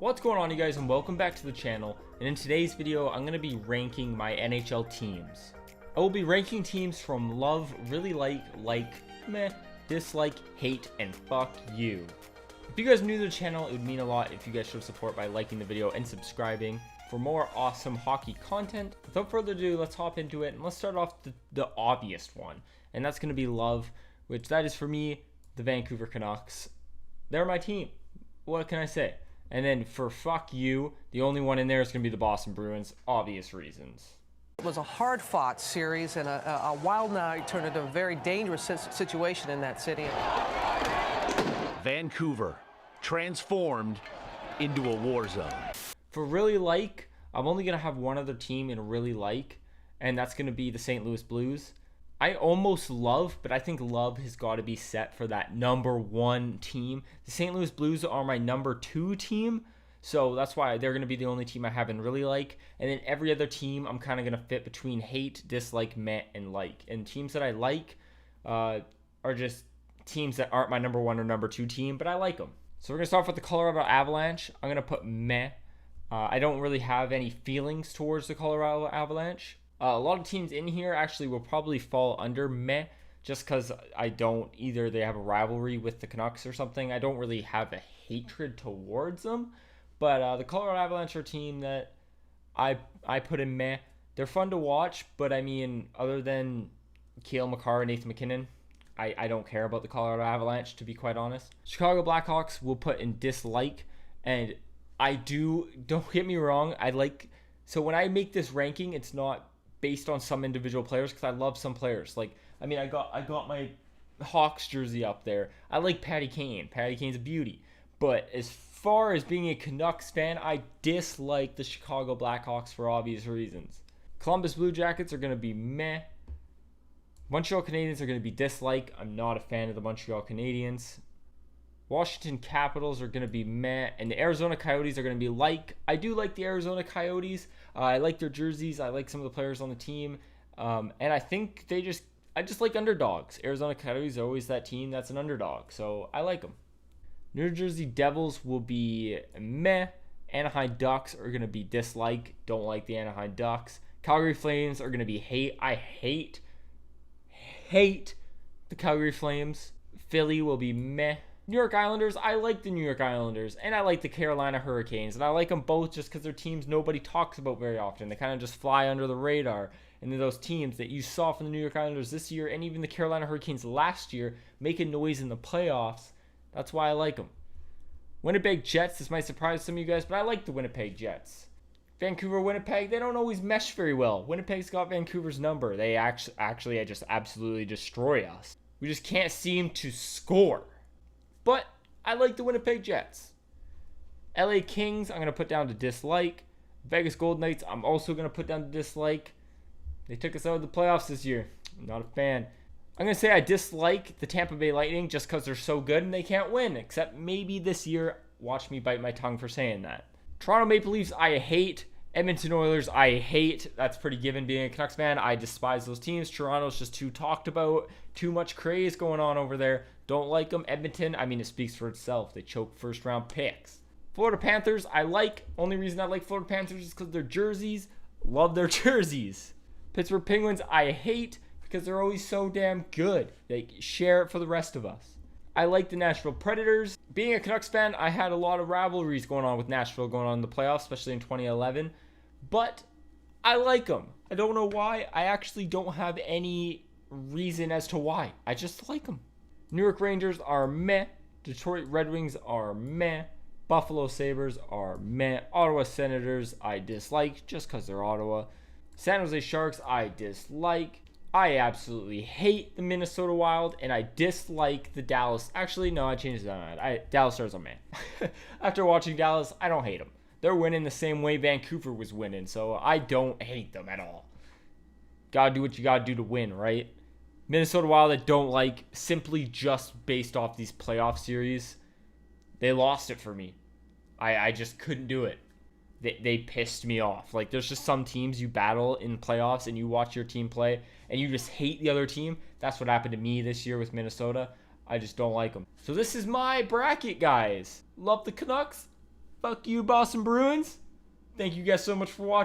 What's going on, you guys, and welcome back to the channel. And in today's video, I'm going to be ranking my NHL teams. I will be ranking teams from love, really like, meh, dislike, hate, and fuck you. If you guys are new to the channel, it would mean a lot if you guys showed support by liking the video and subscribing for more awesome hockey content. Without further ado, let's hop into it, and let's start off the obvious one, and that's going to be love, which that is for me, the Vancouver Canucks. They're my team. What can I say? And then for fuck you, the only one in there is going to be the Boston Bruins, obvious reasons. It was a hard-fought series, and a wild night turned into a very dangerous situation in that city. Vancouver, transformed into a war zone. For really like, I'm only going to have one other team in really like, and that's going to be the St. Louis Blues. I almost love, but I think love has got to be set for that number one team. The St. Louis Blues are my number two team, so that's why they're going to be the only team I haven't really like. And then every other team, I'm kind of going to fit between hate, dislike, meh, and like. And teams that I like are just teams that aren't my number one or number two team, but I like them. So we're going to start off with the Colorado Avalanche. I'm going to put meh. I don't really have any feelings towards the Colorado Avalanche. A lot of teams in here actually will probably fall under meh, just because either they have a rivalry with the Canucks or something. I don't really have a hatred towards them, but the Colorado Avalanche are a team that I put in meh. They're fun to watch, but I mean, other than Cale Makar and Nathan MacKinnon, I don't care about the Colorado Avalanche, to be quite honest. Chicago Blackhawks will put in dislike, and don't get me wrong, so when I make this ranking, it's not based on some individual players, because I love some players. Like, I mean, I got my Hawks jersey up there. I like Patty Kane. Patty Kane's a beauty. But as far as being a Canucks fan, I dislike the Chicago Blackhawks for obvious reasons. Columbus Blue Jackets are going to be meh. Montreal Canadiens are going to be dislike. I'm not a fan of the Montreal Canadiens. Washington Capitals are going to be meh, and the Arizona Coyotes are going to be like. I do like the Arizona Coyotes. I like their jerseys. I like some of the players on the team, and I think I just like underdogs. Arizona Coyotes are always that team that's an underdog, so I like them. New Jersey Devils will be meh. Anaheim Ducks are going to be dislike. Don't like the Anaheim Ducks. Calgary Flames are going to be hate. I hate the Calgary Flames. Philly will be meh. New York Islanders, I like the New York Islanders, and I like the Carolina Hurricanes, and I like them both just because they're teams nobody talks about very often. They kind of just fly under the radar, and then those teams that you saw from the New York Islanders this year, and even the Carolina Hurricanes last year, making noise in the playoffs. That's why I like them. Winnipeg Jets, this might surprise some of you guys, but I like the Winnipeg Jets. Vancouver, Winnipeg, they don't always mesh very well. Winnipeg's got Vancouver's number. They actually just absolutely destroy us. We just can't seem to score. But I like the Winnipeg Jets. LA Kings, I'm going to put down to dislike. Vegas Golden Knights, I'm also going to put down to dislike. They took us out of the playoffs this year. I'm not a fan. I'm going to say I dislike the Tampa Bay Lightning just because they're so good and they can't win. Except maybe this year. Watch me bite my tongue for saying that. Toronto Maple Leafs, I hate. Edmonton Oilers, I hate. That's pretty given being a Canucks fan. I despise those teams. Toronto's just too talked about. Too much craze going on over there. Don't like them. Edmonton, I mean, it speaks for itself. They choke first-round picks. Florida Panthers, I like. Only reason I like Florida Panthers is because their jerseys. Love their jerseys. Pittsburgh Penguins, I hate because they're always so damn good. They share it for the rest of us. I like the Nashville Predators. Being a Canucks fan, I had a lot of rivalries going on with Nashville going on in the playoffs, especially in 2011. But I like them. I don't know why. I actually don't have any reason as to why. I just like them. New York Rangers are meh. Detroit Red Wings are meh. Buffalo Sabres are meh. Ottawa Senators, I dislike just because they're Ottawa. San Jose Sharks, I dislike. I absolutely hate the Minnesota Wild, and I dislike the Dallas. Actually, no, I changed that. Dallas Stars are meh. After watching Dallas, I don't hate them. They're winning the same way Vancouver was winning, so I don't hate them at all. Gotta do what you gotta do to win, right? Minnesota Wild, I don't like, simply just based off these playoff series. They lost it for me. I just couldn't do it. They pissed me off. Like, there's just some teams you battle in playoffs and you watch your team play and you just hate the other team. That's what happened to me this year with Minnesota. I just don't like them. So this is my bracket, guys. Love the Canucks. Fuck you, Boston Bruins. Thank you guys so much for watching.